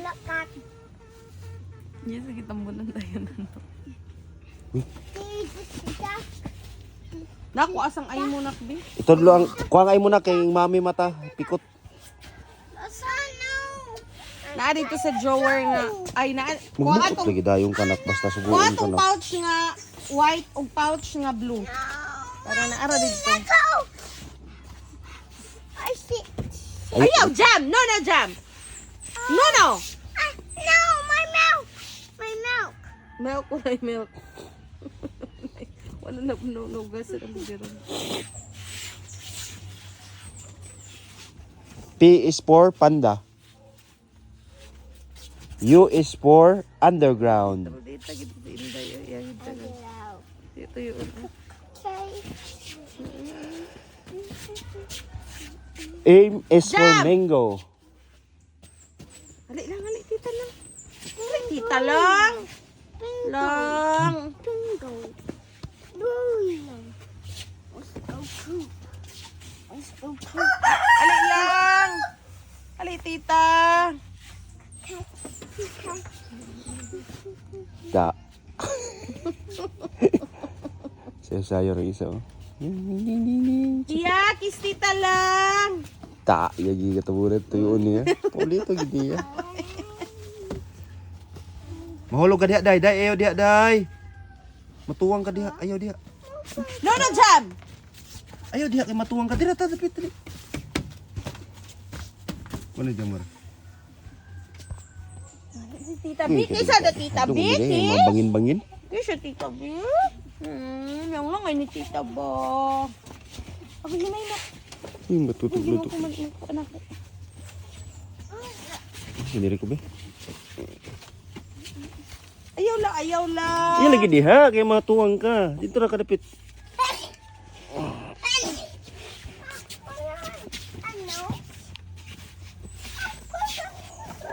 bulakan. Yes, kita mbunan tayo nando. Naku, asang ay mo nakbi. Ito lang, kuha nga mo na kay mami mata, pikot. Na dito sa drawer nga. Ay na kuha Magbukot atong lagi dayong kanak, basta kuha suguin ka atong na. pouch nga white ug pouch nga blue. Para na ara dito. I see. Ayaw jam, no na jam. No no. No, my milk. My milk. Milk or milk. Wala na no gas sa dito. P is for panda. U is for underground. Dito gito sa inday ay dito yun. Okay. M is for Jam! mango. Ali tita lang. Tita lang. Lang. Bingo. Bingo. What's so cool? What's so cool? Ali lang. Ali tita. Da. Sayo rin isa, oh. Iya, kiss tita lang. Ta, yagi katabunan tuyuon niya. Puli to gidi ya. Mahulog ka diha, day. Ayaw diha, day. Matuwang ka diha. Ayaw diha. No no jam. Ayaw diha kay matuwang ka. Dira, tapit. Ano jamar? Tita Vic, isa da Tita Vic. Mabangin-bangin. Isa Tita Vic. Yang lang ay ni Tita Ba. Ako ni may nak. Matutog-lutog. Ginawa ko man ko anak ko. Sendiri ko ba? Ayaw lang. Iya lagi diha kay matuwang ka. Dito ra kadapit.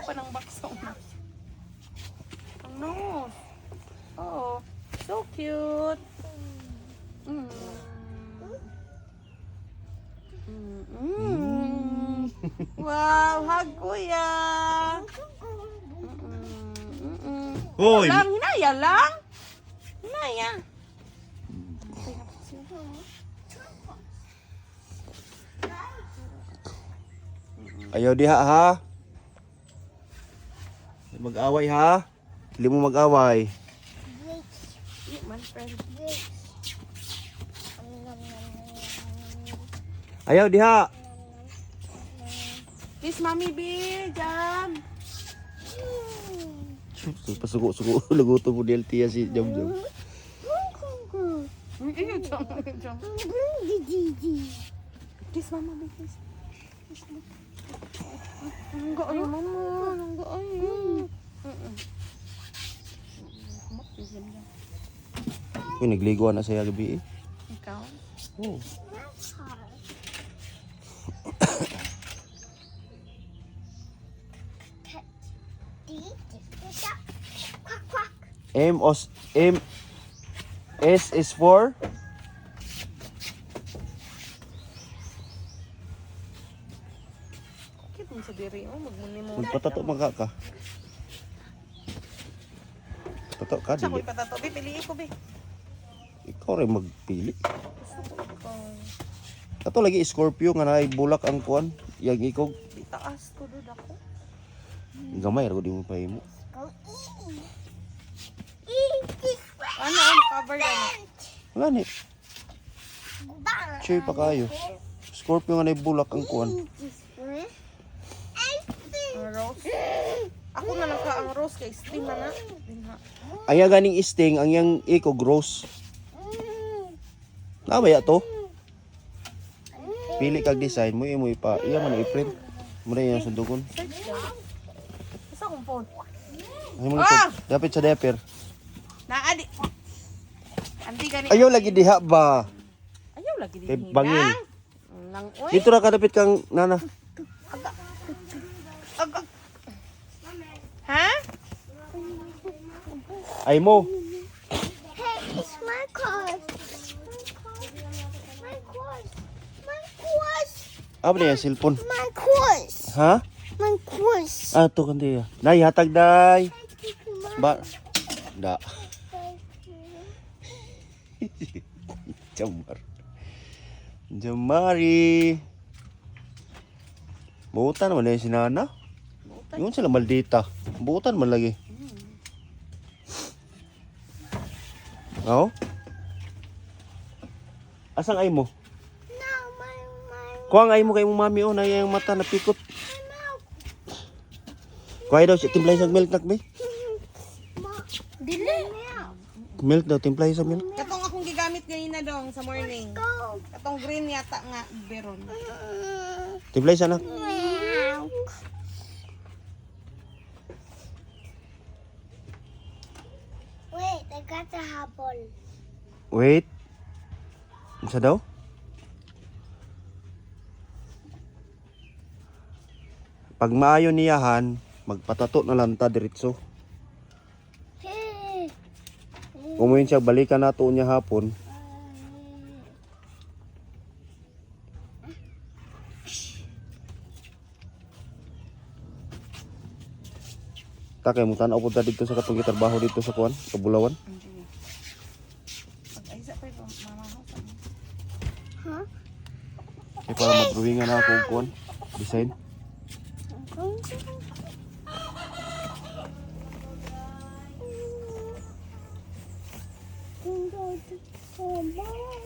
Pa ng bakso. Ano? Oh, so cute. Wow, hug kuya. Hoy. Lang, hinaya lang. Hinaya. Ayaw diha ha. Mag-away ha. Hindi mo mag-away. Man, friend. Ayaw diha. Kiss Mami B, jam. Pasuko-suko laguto mo DLT si Jam-Jam. Jam. Kiss Mama B, kiss. Enggak ayo mama, enggak ayo. Uy, nagliguan na saya gabi eh. Ikaw? Oh. S is for Bakit mo sa diri mo? Magmuni mo. magpatato ka. Tato ka Sa ko'y dili. patato. Be, piliin ko, be. Ikaw rin magpili. Ikaw. Ato lagi Scorpio nga naay bulak ang kuan. Yang ikog Di taas ko doon ako. gamay ra ko di mo pahimo. Ano, makaver yan. Wala ni. Cheer pa kayo. Scorpio nga naay bulak ang kuan. Ang rose. Ako na lang ka ang rose kay steam na na. Dinha. Aya ganing sting ang yang ikog rose. Namaya to. Pili kag design mo imo ipa. Iya man i-print. Mura yan sundugon. Search ka. Basta akong phone. Ay mo ito. Dapat sa diaper. Naadi. Andi gani. Ayaw lagi diha ba? Ayaw lagi din. Kay bangin. Nang oy. Dito ra kadapit kang nana. Aga. Ha? Ay mo. Hey, it's my course. My course. My course. Aba na yung cellphone. My course. Ha? My course. Push. Ato kan dia. Day hatag day. Ba. Da. Jamar. Jamari. Butan man si Nana. Yun sila maldita. Butan man lagi. Oh? Asang ay mo? No, my Kuang ay mo kay mong mami oh na yung mata na pikot. milk. Kuha daw siya timplay sa milk nakbe. Dili. Milk daw timplay sa milk. Katong akong gigamit ganina dong sa morning. Go. Katong green yata nga beron. Timplay sa nak. Meow. Wait, I got the apple. Wait. Isa daw? Pag maayo niyahan, magpatato na lang ta diretso. Hey. Umuin siya, balikan nato niya hapon. Takay mo tanaw po ta dito sa katong gitrabaho dito sa kuan, sa Bulawan. Pag ay sa pa ko mama ho. Huh? Kaya para mag-drawingan na ako kuan, design. Bye.